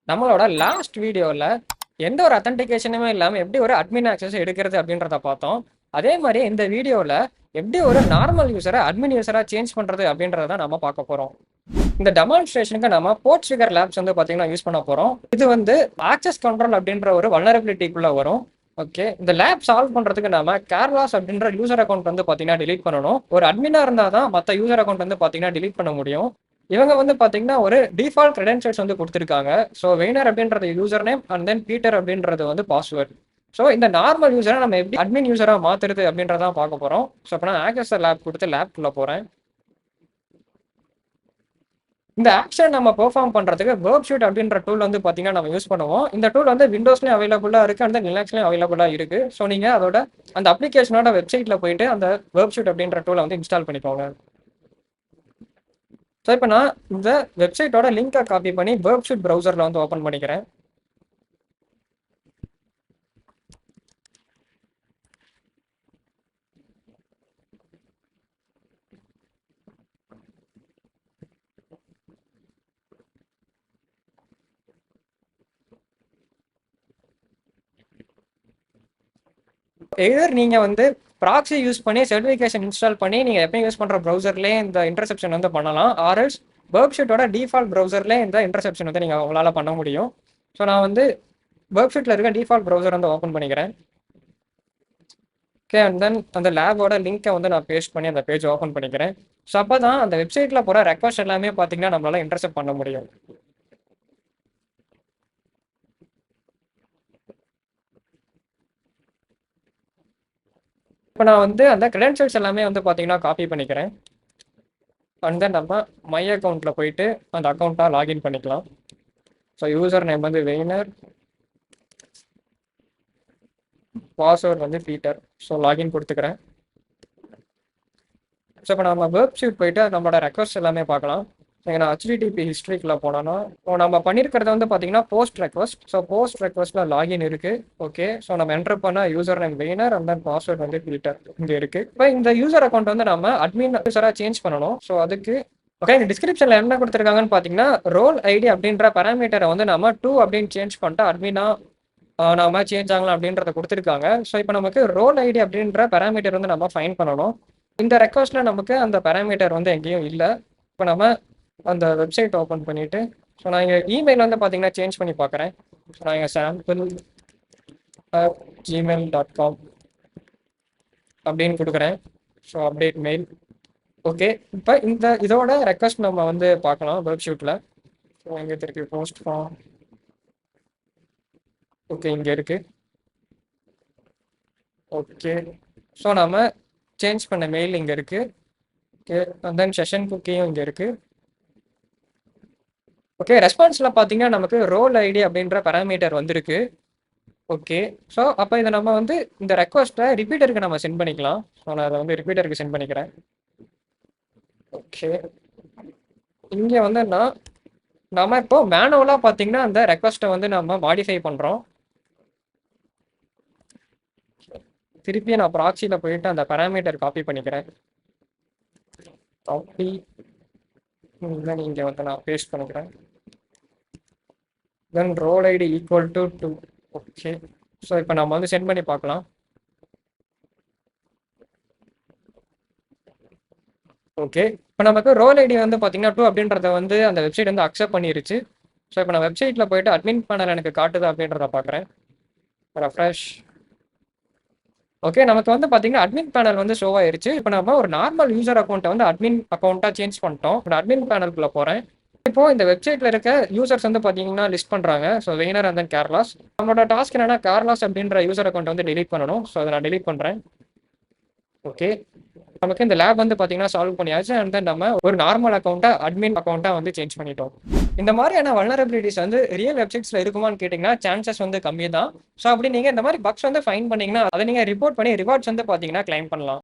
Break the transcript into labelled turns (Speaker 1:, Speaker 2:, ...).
Speaker 1: நம்மளோட லாஸ்ட் வீடியோவில் எந்த ஒரு அத்தன்டிகேஷனுமே இல்லாமல் எப்படி ஒரு அட்மின் ஆக்சஸ் எடுக்கிறது அப்படின்றத பார்த்தோம். அதே மாதிரி இந்த வீடியோவில் எப்படி ஒரு நார்மல் யூஸரை அட்மின் யூஸராக சேஞ்ச் பண்ணுறது அப்படின்றத நம்ம பார்க்க போகிறோம். இந்த டெமான்ஸ்ட்ரேஷனுக்கு நம்ம போர்ட் ட்ரிகர் லேப்ஸ் வந்து பார்த்தீங்கன்னா யூஸ் பண்ண போகிறோம். இது வந்து ஆக்சஸ் கண்ட்ரோல் அப்படின்ற ஒரு வல்னரபிலிட்டிக்குள்ளே வரும். ஓகே, இந்த லேப் சால்வ் பண்ணுறதுக்கு நம்ம கேர்லாஸ் அப்படின்ற யூசர் அக்கௌண்ட் வந்து பார்த்தீங்கன்னா டிலீட் பண்ணணும். ஒரு அட்மினாக இருந்தால் தான் மற்ற யூசர் அக்கௌண்ட் வந்து பார்த்தீங்கன்னா டிலீட் பண்ண முடியும். இவங்க வந்து பார்த்தீங்கன்னா ஒரு டிஃபால்ட் கிரெடென்ஷியல்ஸ் வந்து கொடுத்துருக்காங்க. ஸோ வெய்னர் அப்படின்றது user name and then Peter அப்படின்றது வந்து பாஸ்வேர்ட். ஸோ இந்த நார்மல் யூசரை நம்ம எப்படி அட்மின் யூசராக மாற்றுறது அப்படின்றதான் பார்க்க போகிறோம். ஸோ இப்போ நான் ஆக்சஸ் லேப் கொடுத்து லேப்குள்ளே போகிறேன். இந்த ஆக்ஷன் நம்ம பெர்ஃபார்ம் பண்ணுறதுக்கு வேர்ப்ஷீட் அப்படின்ற டூல் வந்து பார்த்தீங்கன்னா நம்ம யூஸ் பண்ணுவோம். இந்த டூல் வந்து விண்டோஸ்லேயும் அவைலபிளாக இருக்குது அண்ட் லினக்ஸ்லேயும் அவைலபிளாக இருக்குது. ஸோ நீங்கள் அதோட அந்த அப்ளிகேஷனோட வெப்சைட்டில் போயிட்டு அந்த வேர்ப்ஷீட் அப்படின்ற டூலை வந்து இன்ஸ்டால் பண்ணிக்கோங்க. ஸோ இப்போ நான் இந்த வெப்சைட்டோட லிங்கை காப்பி பண்ணி வேர்ப்ஷீட் ப்ரௌசரில் வந்து ஓப்பன் பண்ணிக்கிறேன். எதர் நீங்கள் வந்து ப்ராக்ஸி யூஸ் பண்ணி சர்டிஃபிகேஷன் இன்ஸ்டால் பண்ணி நீங்கள் எப்பயும் யூஸ் பண்ணுற ப்ரௌசர்லேயே இந்த இன்டர்செப்ஷன் வந்து பண்ணலாம். ஆர்எல்ஸ் வேர்ப்ஷீட்டோட டிஃபால்ட் ப்ரௌசர்லேயே இந்த இன்டர்செப்ஷன் வந்து நீங்கள் உங்களால் பண்ண முடியும். ஸோ நான் வந்து வேர்ப்ஷீட்டில் இருக்க டிஃபால்ட் ப்ரௌசர் வந்து ஓப்பன் பண்ணிக்கிறேன். ஓகே, அண்ட் தென் அந்த லேபோட லிங்கை வந்து நான் பேஸ்ட் பண்ணி அந்த பேஜ் ஓப்பன் பண்ணிக்கிறேன். ஸோ அப்போ தான் அந்த வெப்சைட்டில் போகிற ரெக்வஸ்ட் எல்லாமே பார்த்தீங்கன்னா நம்மளால இன்டர்செப்ட் பண்ண முடியும். இப்போ நான் வந்து அந்த கிரெடென்ஷியல்ஸ் எல்லாமே வந்து பார்த்தீங்கன்னா காப்பி பண்ணிக்கிறேன். அண்ட் தென் நம்ம மை அக்கௌண்ட்டில் போயிட்டு அந்த அக்கௌண்ட்டாக லாகின் பண்ணிக்கலாம். ஸோ யூசர் நேம் வந்து வெய்னர், பாஸ்வேர்ட் வந்து பீட்டர். ஸோ லாகின் கொடுத்துக்கிறேன். ஸோ இப்போ நம்ம வெப்சைட் போயிட்டு நம்மளோட ரெக்வஸ்ட் எல்லாமே பார்க்கலாம். இங்கே நான் HTTP ஹிஸ்ட்ரிக்குள்ள போனோன்னா இப்போ நம்ம பண்ணியிருக்கிறது வந்து பார்த்தீங்கன்னா போஸ்ட் ரெக்வஸ்ட். ஸோ போஸ்ட் ரெக்வஸ்ட்டில் லாகின் இருக்குது. ஓகே, ஸோ நம்ம என்டர் பண்ண user name Wiener and then password வந்து ஃபில்டர் இங்கே இருக்குது. இப்போ இந்த யூசர் அக்கௌண்ட் வந்து நம்ம அட்மின் யூசராக சேஞ்ச் பண்ணணும். ஸோ அதுக்கு ஓகே, இந்த டிஸ்கிரிப்ஷனில் என்ன கொடுத்துருக்காங்கன்னு பார்த்தீங்கன்னா ரோல் ஐடி அப்படின்ற பேராமீட்டரை வந்து நம்ம 2 அப்படின்னு சேஞ்ச் பண்ணிட்டு அட்மினா நாம சேஞ்ச் ஆகலாம் அப்படின்றத கொடுத்துருக்காங்க. ஸோ இப்போ நமக்கு ரோல் ஐடி அப்படின்ற பேராமீட்டர் வந்து நம்ம ஃபைன் பண்ணணும். இந்த ரெக்வஸ்ட்டில் நமக்கு அந்த பேராமீட்டர் வந்து எங்கேயும் இல்லை. இப்போ நம்ம அந்த வெப்சைட் ஓப்பன் பண்ணிவிட்டு ஸோ நான் இங்கே இமெயில் வந்து பார்த்தீங்கன்னா சேஞ்ச் பண்ணி பார்க்குறேன். ஸோ நான் இங்கே sample@gmail.com அப்படின்னு கொடுக்குறேன். So update mail. ஓகே, இப்போ இதோட ரெக்வஸ்ட் நம்ம வந்து பார்க்கலாம் வெப்சைட்டில். ஸோ இங்கே திருப்பி போஸ்ட் ஃபார்ம். ஓகே, இங்கே இருக்குது. ஓகே, ஸோ நம்ம சேஞ்ச் பண்ண மெயில் இங்கே இருக்குது. ஓகே, அண்ட் தென் செஷன் குக்கியும் இங்கே இருக்குது. ஓகே, ரெஸ்பான்ஸில் பார்த்தீங்கன்னா நமக்கு ரோல் ஐடி அப்படின்ற பேராமீட்டர் வந்திருக்கு. ஓகே, ஸோ அப்போ இதை நம்ம வந்து இந்த ரெக்வஸ்ட்டை ரிப்பீட்டருக்கு நம்ம சென்ட் பண்ணிக்கலாம். ஸோ நான் அதை வந்து ரிப்பீட்டருக்கு சென்ட் பண்ணிக்கிறேன். ஓகே, இங்கே வந்து நம்ம இப்போ மேனுவலாக பார்த்தீங்கன்னா அந்த ரெக்வஸ்ட்டை வந்து நம்ம மாடிஃபை பண்ணுறோம். திருப்பி நான் ப்ராக்ஸியில் போயிட்டு அந்த பேராமீட்டர் காப்பி பண்ணிக்கிறேன். காப்பி தென் இங்கே வந்து நான் பேஸ்ட் பண்ணிக்கிறேன். Then roll ID equal to 2. Okay, so இப்போ நம்ம வந்து சென்ட் பண்ணி பார்க்கலாம். ஓகே, இப்போ நமக்கு ரோல் ஐடி வந்து பார்த்தீங்கன்னா 2 அப்படின்றத வந்து அந்த வெப்சைட் வந்து அக்செப்ட் பண்ணிருச்சு. ஸோ இப்போ நான் வெப்சைட்டில் போயிட்டு அட்மின் பேனல் எனக்கு காட்டுது அப்படின்றத பார்க்குறேன். ரெஃப்ரெஷ். ஓகே, நமக்கு வந்து பார்த்தீங்கன்னா அட்மின் பேனல் வந்து ஷோ ஆயிருச்சு. இப்போ நம்ம ஒரு நார்மல் யூசர் அக்கௌண்ட்டை வந்து அட்மின் அக்கௌண்ட்டாக சேஞ்ச் பண்ணிட்டோம். இப்போ அட்மின் பேனலுக்குள்ளே போகிறேன். இப்போ இந்த வெப்சைட்டில் இருக்க யூசர்ஸ் வந்து பார்த்தீங்கன்னா லிஸ்ட் பண்ணுறாங்க. So Wiener and then Carlos. நம்மளோட டாஸ்க் என்னன்னா கேர்லாஸ் அப்படின்ற யூசர் அக்கௌண்ட் வந்து டெலீட் பண்ணணும். ஸோ அதை நான் டெலீட் பண்ணுறேன். ஓகே, நமக்கு இந்த லேப் வந்து பார்த்தீங்கன்னா சால்வ் பண்ணியாச்சு. அண்ட் தென் நம்ம ஒரு நார்மல் அக்கௌண்ட்டை அட்மின் அக்கௌண்ட்டாக வந்து சேஞ்ச் பண்ணிட்டோம். இந்த மாதிரியான வல்னரபிலிட்டிஸ் வந்து ரியல் வெப்சைட்ஸில் இருக்குமான்னு கேட்டிங்கன்னா சான்சஸ் வந்து கம்மி தான். ஸோ அப்படி நீங்கள் இந்த மாதிரி பக்ஸ் வந்து ஃபைன் பண்ணீங்கன்னா அதை நீங்கள் ரிப்போர்ட் பண்ணி ரிவார்ட்ஸ் வந்து பார்த்தீங்கன்னா கிளைம் பண்ணலாம்.